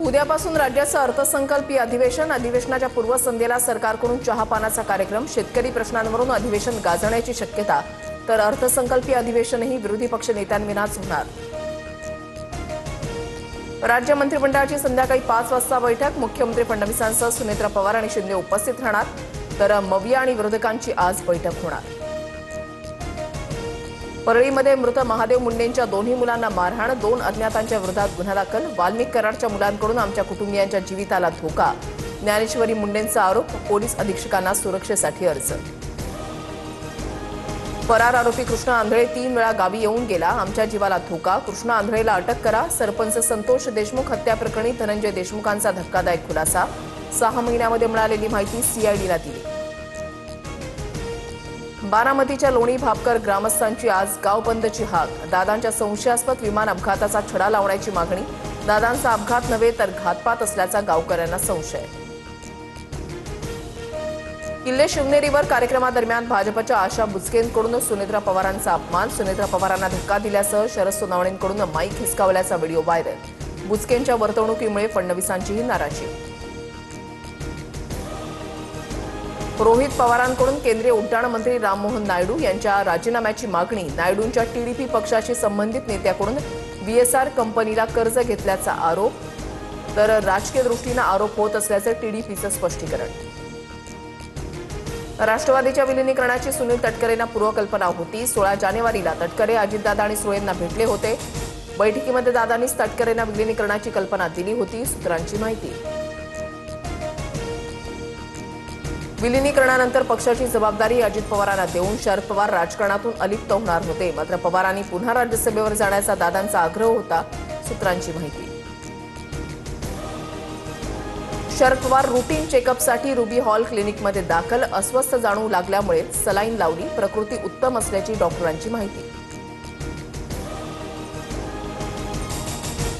उद्यापासून राज्याचं अर्थसंकल्पीय अधिवेशनाच्या पूर्वसंध्येला सरकारकडून चहापानाचा कार्यक्रम, शेतकरी प्रश्नांवरून अधिवेशन गाजण्याची शक्यता, तर अर्थसंकल्पीय अधिवेशनही विरोधी पक्ष नेत्यांविनाच होणार. राज्य मंत्रिमंडळाची संध्याकाळी 5 वाजता बैठक, मुख्यमंत्री फडणवीसांसह सुनेत्रा पवार आणि शिंदे उपस्थित राहणार, तर मविया आणि विरोधकांची आज बैठक होणार. परळीमध्ये मृत महादेव मुंडेंच्या दोन्ही मुलांना मारहाण, 2 अज्ञातांच्या विरोधात गुन्हा दाखल, वाल्मिक कराडच्या मुलांकडून आमच्या कुटुंबियांच्या जीविताला धोका, ज्ञानेश्वरी मुंडेंचा आरोप, पोलीस अधीक्षकांना सुरक्षेसाठी अर्ज. फरार आरोपी कृष्ण आंधळे 3 वेळा गावी येऊन गेला, आमच्या जीवाला धोका, कृष्ण आंधळेला अटक करा. सरपंच संतोष देशमुख हत्या प्रकरणी धनंजय देशमुखांचा धक्कादायक खुलासा, 6 महिन्यामध्ये मिळालेली माहिती सीआयडीला दिली. बारामतीच्या लोणी भापकर ग्रामस्थांची आज गाव बंदची हाक, दादांच्या संशयास्पद विमान अपघाताचा छडा लावण्याची मागणी, दादांचा अपघात नव्हे तर घातपात असल्याचा गावकऱ्यांना संशय. किल्ले शिवनेरीवर कार्यक्रमादरम्यान भाजपच्या आशा बुचकेंकडून सुनेत्रा पवारांचा अपमान, सुनेत्रा पवारांना धक्का दिल्यासह शरद सोनावणेंकडून माईक हिसकावल्याचा व्हिडिओ व्हायरल, बुचकेंच्या वर्तवणुकीमुळे फडणवीसांचीही नाराजी. रोहित पवारांकडून केंद्रीय उड्डाण मंत्री राममोहन नायडू यांच्या राजीनाम्याची मागणी, नायडूंच्या टीडीपी पक्षाशी संबंधित नेत्याकडून बीएसआर कंपनीला कर्ज घेतल्याचा आरोप, तर राजकीय दृष्टीनं आरोप होत असल्याचं टीडीपीचं स्पष्टीकरण. राष्ट्रवादीच्या विलिनीकरणाची सुनील तटकरेंना पूर्वकल्पना होती. 16 जानेवारीला तटकरे अजितदादा आणि सुळेंना भेटले होते. बैठकीमध्ये दादांनीच तटकरेंना विलिनीकरणाची कल्पना दिली होती, सूत्रांची माहिती. विलिनीकरणानंतर पक्षाची जबाबदारी अजित पवारांना देऊन शरद पवार राजकारणातून अलिप्त होणार होते, मात्र पवारांनी पुन्हा राज्यसभेवर जाण्याचा दादांचा आग्रह होता, सूत्रांची माहिती. शरद पवार रुटीन चेकअपसाठी रुबी हॉल क्लिनिकमध्ये दाखल, अस्वस्थ जाणवू लागल्यामुळे सलाईन लावली, प्रकृती उत्तम असल्याची डॉक्टरांची माहिती.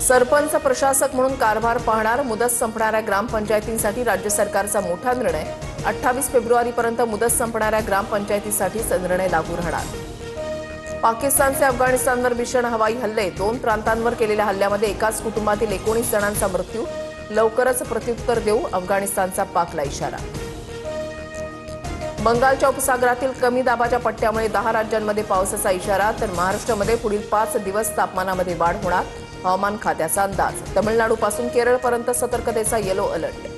सरपंच प्रशासक म्हणून कारभार पाहणार, मुदत संपणाऱ्या ग्रामपंचायतींसाठी राज्य सरकारचा मोठा निर्णय, 28 फेब्रुवारीपर्यंत मुदत संपणाऱ्या ग्रामपंचायतीसाठीच निर्णय लागू राहणार. पाकिस्तानचे अफगाणिस्तानवर भीषण हवाई हल्ले, 2 प्रांतांवर केलेल्या हल्ल्यामध्ये एकाच कुटुंबातील 19 जणांचा मृत्यू, लवकरच प्रत्युत्तर देऊ, अफगाणिस्तानचा पाकला इशारा. बंगालच्या उपसागरातील कमी दाबाच्या पट्ट्यामुळे 10 राज्यांमध्ये पावसाचा इशारा, तर महाराष्ट्रामध्ये पुढील 5 दिवस तापमानामध्ये वाढ होणार, हवामान खात्याचा अंदाज. तमिळनाडूपासून केरळपर्यंत सतर्कतेचा येलो अलर्ट.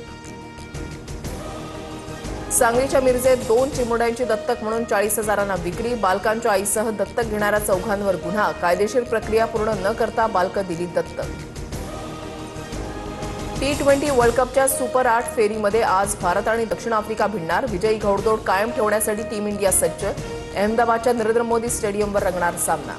सांगलीच्या मिरजेत 2 चिमुरड्यांची दत्तक म्हणून 40,000 विक्री, बालकांच्या आईसह दत्तक घेणाऱ्या 4 गुन्हा, कायदेशीर प्रक्रिया पूर्ण न करता बालकं दिली दत्तक. T20 वर्ल्ड कपच्या सुपर 8 फेरीमध्ये आज भारत आणि दक्षिण आफ्रिका भिडणार, विजयी घौडदौड कायम ठेवण्यासाठी टीम इंडिया सज्ज, अहमदाबादच्या नरेंद्र मोदी स्टेडियमवर रंगणार सामना.